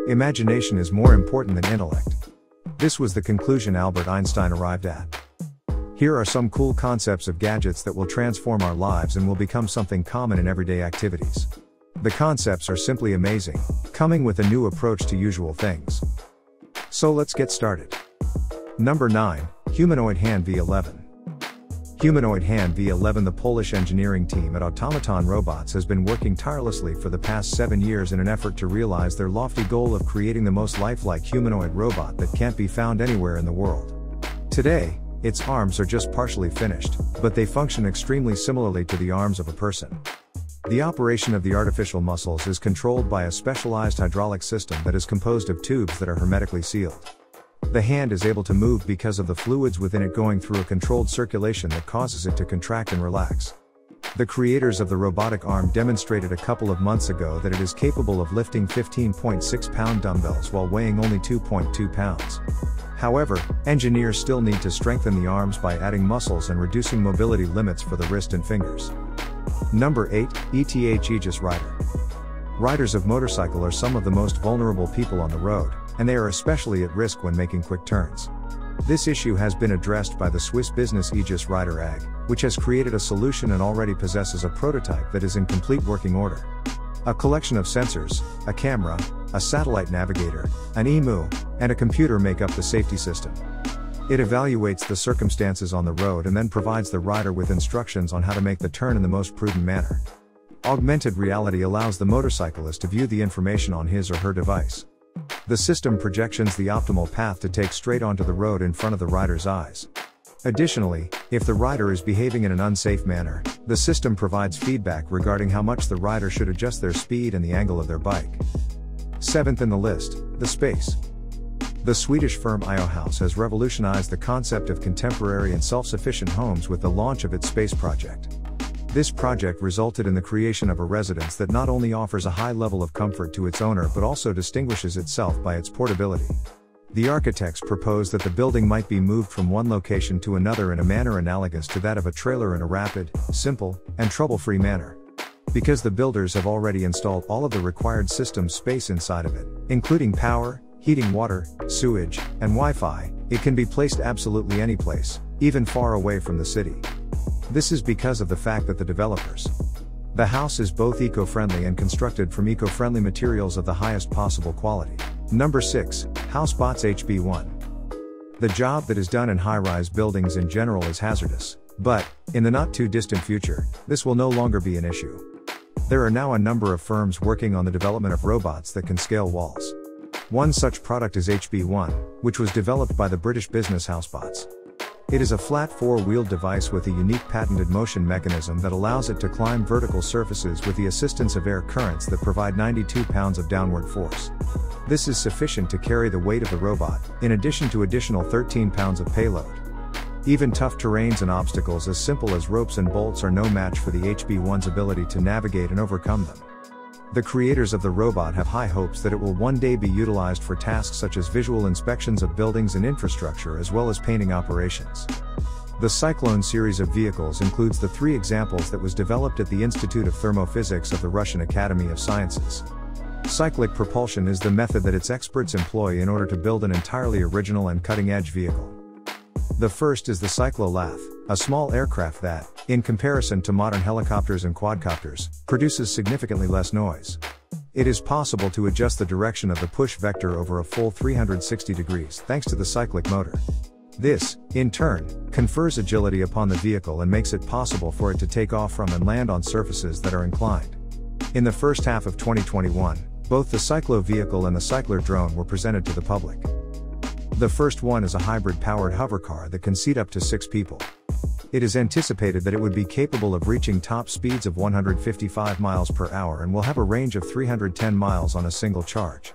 Imagination is more important than intellect. This was the conclusion Albert Einstein arrived at. Here are some cool concepts of gadgets that will transform our lives and will become something common in everyday activities. The concepts are simply amazing, coming with a new approach to usual things. So let's get started. Number 9, Humanoid Hand V11. Humanoid Hand V11. The Polish engineering team at Automaton Robots has been working tirelessly for the past 7 years in an effort to realize their lofty goal of creating the most lifelike humanoid robot that can't be found anywhere in the world. Today, its arms are just partially finished, but they function extremely similarly to the arms of a person. The operation of the artificial muscles is controlled by a specialized hydraulic system that is composed of tubes that are hermetically sealed. The hand is able to move because of the fluids within it going through a controlled circulation that causes it to contract and relax. The creators of the robotic arm demonstrated a couple of months ago that it is capable of lifting 15.6-pound dumbbells while weighing only 2.2 pounds. However, engineers still need to strengthen the arms by adding muscles and reducing mobility limits for the wrist and fingers. Number 8, ETH Aegis Rider. Riders of motorcycle are some of the most vulnerable people on the road, and they are especially at risk when making quick turns. This issue has been addressed by the Swiss business Aegis Rider AG, which has created a solution and already possesses a prototype that is in complete working order. A collection of sensors, a camera, a satellite navigator, an EMU, and a computer make up the safety system. It evaluates the circumstances on the road and then provides the rider with instructions on how to make the turn in the most prudent manner. Augmented reality allows the motorcyclist to view the information on his or her device. The system projections the optimal path to take straight onto the road in front of the rider's eyes. Additionally, if the rider is behaving in an unsafe manner, the system provides feedback regarding how much the rider should adjust their speed and the angle of their bike. 7th in the list, the space. The Swedish firm House has revolutionized the concept of contemporary and self-sufficient homes with the launch of its space project. This project resulted in the creation of a residence that not only offers a high level of comfort to its owner but also distinguishes itself by its portability. The architects proposed that the building might be moved from one location to another in a manner analogous to that of a trailer in a rapid, simple, and trouble-free manner. Because the builders have already installed all of the required system space inside of it, including power, heating, water, sewage, and Wi-Fi, it can be placed absolutely any place, even far away from the city. This is because of the fact that the developers. The house is both eco-friendly and constructed from eco-friendly materials of the highest possible quality. Number 6, HausBots HB1. The job that is done in high-rise buildings in general is hazardous, but, in the not-too-distant future, this will no longer be an issue. There are now a number of firms working on the development of robots that can scale walls. One such product is HB1, which was developed by the British business HausBots. It is a flat 4-wheeled device with a unique patented motion mechanism that allows it to climb vertical surfaces with the assistance of air currents that provide 92 pounds of downward force. This is sufficient to carry the weight of the robot, in addition to additional 13 pounds of payload. Even tough terrains and obstacles as simple as ropes and bolts are no match for the HB1's ability to navigate and overcome them. The creators of the robot have high hopes that it will one day be utilized for tasks such as visual inspections of buildings and infrastructure as well as painting operations. The Cyclone series of vehicles includes the 3 examples that was developed at the Institute of Thermophysics of the Russian Academy of Sciences. Cyclic propulsion is the method that its experts employ in order to build an entirely original and cutting-edge vehicle. The first is the Cyclolath, a small aircraft that, in comparison to modern helicopters and quadcopters, produces significantly less noise. It is possible to adjust the direction of the push vector over a full 360 degrees thanks to the cyclic motor. This, in turn, confers agility upon the vehicle and makes it possible for it to take off from and land on surfaces that are inclined. In the first half of 2021, both the Cyclo vehicle and the Cycler drone were presented to the public. The first one is a hybrid-powered hovercar that can seat up to 6 people. It is anticipated that it would be capable of reaching top speeds of 155 miles per hour and will have a range of 310 miles on a single charge.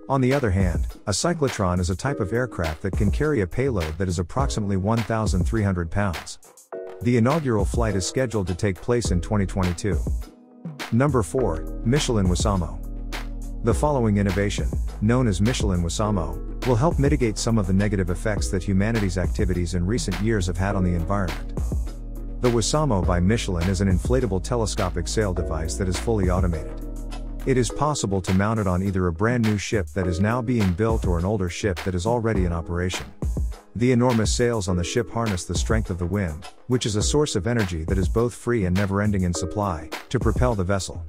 On the other hand, a cyclotron is a type of aircraft that can carry a payload that is approximately 1,300 pounds. The inaugural flight is scheduled to take place in 2022. Number 4, Michelin WISAMO. The following innovation, known as Michelin WISAMO, will help mitigate some of the negative effects that humanity's activities in recent years have had on the environment. The WISAMO by Michelin is an inflatable telescopic sail device that is fully automated. It is possible to mount it on either a brand new ship that is now being built or an older ship that is already in operation. The enormous sails on the ship harness the strength of the wind, which is a source of energy that is both free and never-ending in supply, to propel the vessel.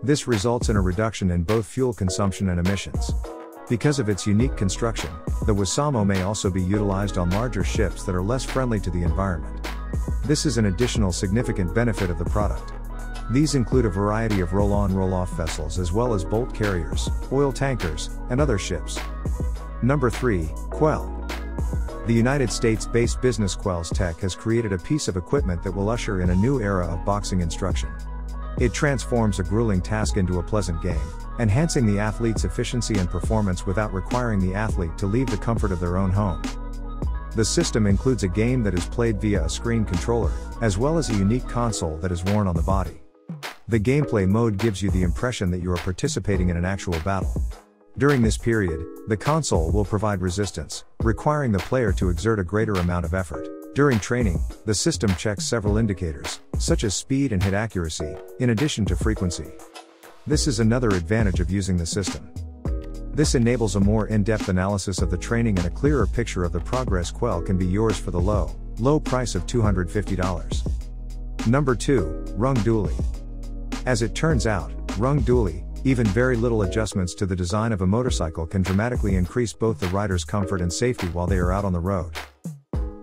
This results in a reduction in both fuel consumption and emissions. Because of its unique construction, the WISAMO may also be utilized on larger ships that are less friendly to the environment. This is an additional significant benefit of the product. These include a variety of roll-on roll-off vessels as well as bulk carriers, oil tankers, and other ships. Number 3, QUELL. The United States-based business QUELL's Tech has created a piece of equipment that will usher in a new era of boxing instruction. It transforms a grueling task into a pleasant game, enhancing the athlete's efficiency and performance without requiring the athlete to leave the comfort of their own home. The system includes a game that is played via a screen controller, as well as a unique console that is worn on the body. The gameplay mode gives you the impression that you are participating in an actual battle. During this period, the console will provide resistance, requiring the player to exert a greater amount of effort. During training, the system checks several indicators, such as speed and hit accuracy, in addition to frequency. This is another advantage of using the system. This enables a more in-depth analysis of the training, and a clearer picture of the progress. QUELL can be yours for the low price of $250. Number 2, Rungu Dualie. As it turns out, Rungu Dualie, even very little adjustments to the design of a motorcycle can dramatically increase both the rider's comfort and safety while they are out on the road.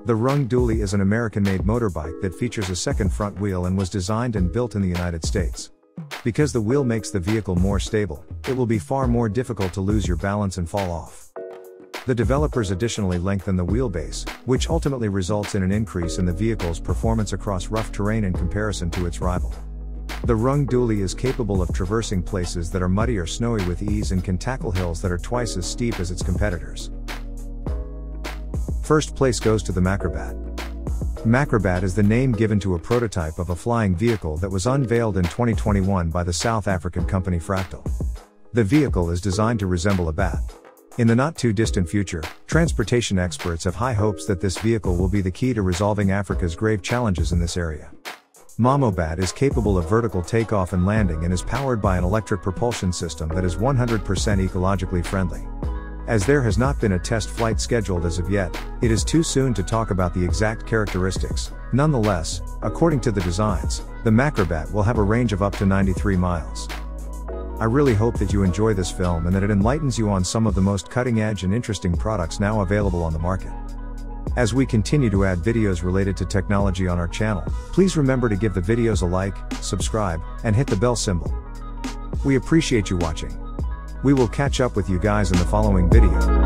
The Rungu Dualie is an American-made motorbike that features a second front wheel and was designed and built in the United States. Because the wheel makes the vehicle more stable, it will be far more difficult to lose your balance and fall off. The developers additionally lengthen the wheelbase, which ultimately results in an increase in the vehicle's performance across rough terrain in comparison to its rival. The Rungu Dualie is capable of traversing places that are muddy or snowy with ease and can tackle hills that are twice as steep as its competitors. First place goes to the Macrobat. Macrobat is the name given to a prototype of a flying vehicle that was unveiled in 2021 by the South African company Fractal. The vehicle is designed to resemble a bat. In the not-too-distant future, transportation experts have high hopes that this vehicle will be the key to resolving Africa's grave challenges in this area. Macrobat is capable of vertical takeoff and landing and is powered by an electric propulsion system that is 100% ecologically friendly. As there has not been a test flight scheduled as of yet, it is too soon to talk about the exact characteristics. Nonetheless, according to the designs, the Macrobat will have a range of up to 93 miles. I really hope that you enjoy this film and that it enlightens you on some of the most cutting-edge and interesting products now available on the market. As we continue to add videos related to technology on our channel, please remember to give the videos a like, subscribe, and hit the bell symbol. We appreciate you watching. We will catch up with you guys in the following video.